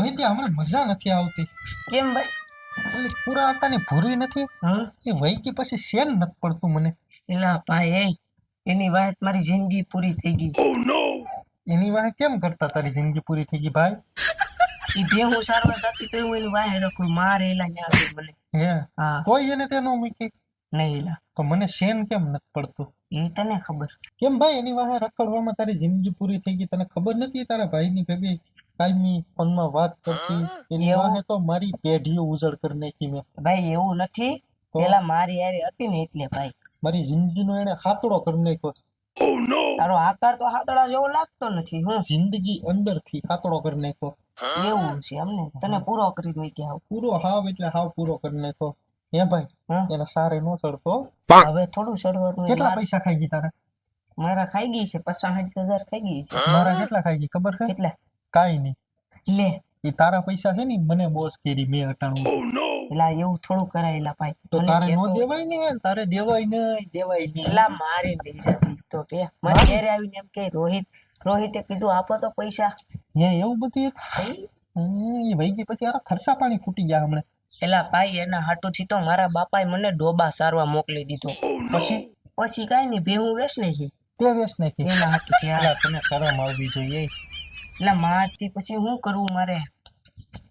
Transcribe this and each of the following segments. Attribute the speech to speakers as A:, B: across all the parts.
A: રોહિત્યા હમણાં મજા નથી આવતી.
B: કેમ ભાઈ?
A: એટલે પૂરા હતા ને ભૂરી નથી એ વૈકી પછી શેન નથી પડતું મને.
B: એલા ભાઈ એની વાત મારી જિંદગી પૂરી થઈ ગઈ.
A: એની વાહે કેમ કરતા તારી જિંદગી પૂરી થઈ ગઈ ભાઈ?
B: ઈ ભેહું સારવા જાતી તો હું એની વાહે રખું મારે એલા ન્યા આવી મને.
A: હે
B: હા
A: તોય એને તેનો મૂકી
B: નહીં એલા
A: તો મને શેન કેમ નથી પડતું?
B: એ તને ખબર.
A: કેમ ભાઈ એની વાહે રખડવામાં તારી જિંદગી પૂરી થઈ ગઈ? તને ખબર નથી તારા ભાઈની ભેગી કાયમી ફોનમાં વાત કરતી એની
B: એવું?
A: વાહે તો મારી પેઢીઓ ઉજળ કરી નાખી મેં.
B: ભાઈ એવું નથી, પેલા મારી હારે હતી ને એટલે ભાઈ.
A: મારી જિંદગીનો એને હાતડો કરી નાખ્યો.
B: તારો આકાર તો હાતડા જેવો લાગતો નથી. હું
A: જિંદગી અંદરથી હાતડો કરી નાખ્યો.
B: એવું છે એમને? તને પૂરો કરી દઈ કે આવ
A: પૂરો હાવ એટલે હાવ પૂરો કરી નાખ્યો. હે ભાઈ
B: હા?
A: એને સારે નો ચડતો.
B: હવે થોડું ચડવાનું.
A: કેટલા પૈસા ખાઈ ગઈ તારા?
B: મારા ખાઈ ગઈ છે 65,000 ખાઈ ગઈ છે.
A: મારા કેટલા ખાઈ ગઈ ખબર છે?
B: કેટલા?
A: કાઈ નહીં.
B: લે
A: એ તારા પૈસા છે ને મને બોસ કરી મેં હટાણું.
B: એલા એવું થોડું કરાયેલા ભાઈ.
A: તો
B: મને
A: તારે નો
B: કહેતો-
A: દેવાય ને યાર, તારે દેવાય નહીં.
B: એલા મારી લઈ જતી તો કે મારી ઘરે આવીને એમ કે રોહિતે કીધું આપો તો પૈસા.
A: હે એવું બધું એક
B: ભાઈ,
A: એ વહી ગઈ પછી યાર ખર્ચા પાણી ફૂટી ગયા હમણાં.
B: એલા ભાઈ એના હાટુથી તો મારા બાપાએ મને ડોબા સારવા મોકલી દીધો. પછી કાઈ નહીં ભેહું વેચ નહીં
A: તે વેસ નાખી.
B: એના હાટુથી.
A: પેલા તને શરમ આવવી જોઈએ.
B: એટલે મારતી પછી શું કરવું મારે?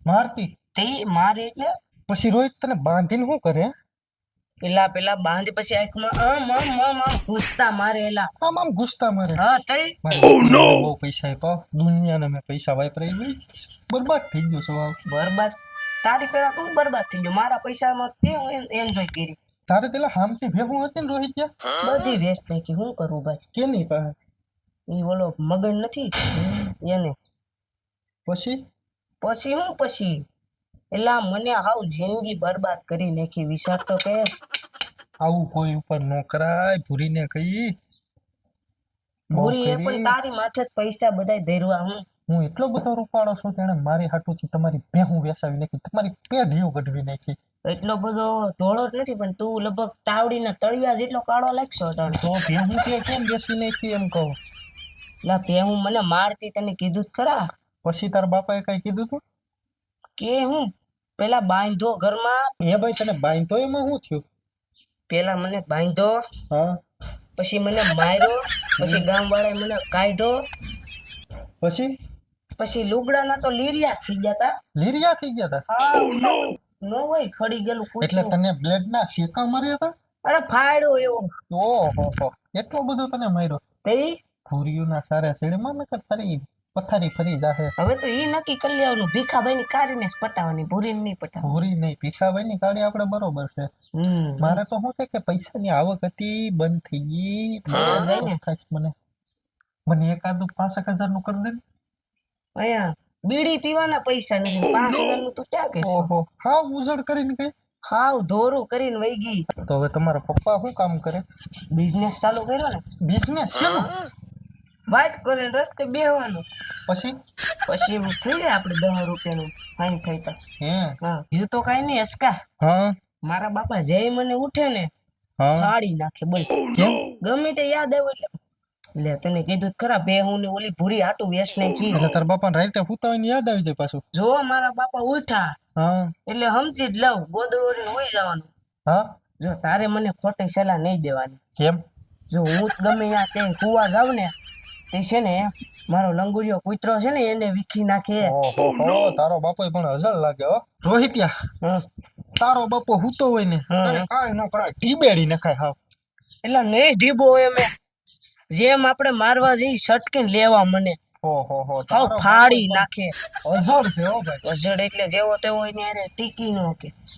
A: મારતી
B: તે મારે એટલે
A: પછી રોહિત તને બાંધીને શું કરે?
B: પેલા બાંધી પછી આંખમાં આમ ઘૂસતા મારે એલા.
A: આમ ઘૂસતા મારે.
B: હા તઈ
A: મારી દીકરીને બહુ પૈસા આપ્યા, દુનિયાને મેં પૈસા વાપરાઈ ગઈ, બરબાદ થઈ ગયો છો.
B: બરબાદ? તારી પેલા તું બરબાદ થઈ ગયો. મારા પૈસામાં તે એન્જોય કરી.
A: તારે પેલા હામથી ભેગું હતી ને રોહિત ત્યાં?
B: બધી વેસ્ટ નાખી. શું કરું ભાઈ?
A: કેની પાસે?
B: ઈ ઓલો મગન નથી એને.
A: પછી
B: પછી એલા મને હાવ જિંદગી બરબાદ કરી નાખી. વિચાર તો કે
A: આવું કોઈ ઉપર ન કરાય. ભૂરીને કહી બહુ
B: પૂરી એ
A: કરી.
B: પણ તારી માથે જ પૈસા બધાય ધરવા.
A: હું એટલો બધો રૂપાળો છું તેણે મારી હાટુથી તમારી ભેહું વેસાવી નાખી, તમારી પેઢીઓ કઢવી નાખી.
B: એટલો બધો ધોળો જ નથી પણ તું લગભગ તાવડીના તળિયા જેટલો કાળો લાગશો અટાણે.
A: તો ભેહું તે કેમ બેસી નાખી એમ કહું?
B: લા ભેહું મને મારતી તને કીધું જ ખરા.
A: પછી તારા બાપાએ કઈ કીધું તું
B: કે હું પેલા બાંધો ઘરમાં.
A: એ ભાઈ તને બાંધતો એમાં શું થયું?
B: પેલા મને બાંધો,
A: હા
B: પછી મને માર્યો, પછી ગામ વાળાએ મને કાઢ્યો, પછી લુગડાના તો લીરિયા થઈ ગયા તા.
A: લીરિયા થઈ ગયા હતા?
B: હા નો હોય ખડી ગયેલું
A: એટલે
B: કૂતરું.
A: તને બ્લેડ ના શેકા માર્યા હતા?
B: અરે ફાડ્યો એવો.
A: ઓહો, એટલો બધો તને માર્યો?
B: તે
A: ભૂરીઓના સારા શેડમાં મેં તારી પથારી ફરી જાહે.
B: હવે તો ઈ નક્કી કરી લેવાનું ભીખાભાઈ ની કારીને જ પટાવાની, ભૂરીને નહીં પટાવવાની.
A: ભૂરી નહીં, ભીખાભાઈ ની ગાડી આપણે બરોબર છે. મારે તો શું છે કે પૈસાની આવક હતી બંધ થઈ ગઈ.
B: હા, જાય ને.
A: થાય છે મને એકાદું 5,000 નું કરી દે ને.
B: અહીંયા બીડી પીવાના પૈસા નથી. 5,000 નું તું ક્યાં કહેશો?
A: ઓહો, હા ઉજળ કરીને કઈ.
B: હાવ ધોરું કરીને વહી ગઈ.
A: તો હવે તમારા પપ્પા શું કામ કરે?
B: બિઝનેસ ચાલુ કર્યો ને.
A: બિઝનેસ છે ને?
B: વાઇટ કરીને રસ્તે બેહવાનું.
A: પછી
B: પછી એવું થઈ જાય આપણે 10 રૂપિયાનું ફાઈન થઈ તા.
A: હે
B: હા બીજું તો કઈ નહીં. અસકા
A: હા
B: મારા બાપા જય મને ઉઠે ને
A: હા
B: ફાડી નાખે. બોલ
A: કેમ?
B: ગમે તે યાદ આવે એટલે તને કીધું ખરા બેહું ને ઓલી ભૂરી હાટું વેસ નાખી.
A: એટલે તારા બાપાને રાતે હુતા હોય ને યાદ આવી જાય પાછું?
B: જો મારા બાપા ઉઠા
A: હા
B: એટલે સમજી જ લઉં ગોદડું ઓઢીને હોઈ જવાનું.
A: હા
B: જો તારે મને ખોટી સલાહ નહીં દેવાની.
A: કેમ?
B: જો હું ગમે ત્યાં તે કુવા જાવ ને તે છે ને મારો લંગુરિયો કૂતરો છે ને એને વીખી નાખે.
A: ઓહો, તારો બાપો પણ અજલ લાગે હો રોહિત્યા.
B: હમ.
A: તારો બાપો હુતો હોય ને તારે કાંઈ ન કરાય, ઢીબેડી નખાય હાવ.
B: એટલે નહીં ઢીબો હોય મેં જેમ આપણે મારવા જઈ સટકીને લેવા મને
A: ઓહો,
B: હાવ ફાડી નાખે.
A: અજળ છે હો ભાઈ.
B: અજડ એટલે જેવો તેવો એને હારે ટીકી નો કે.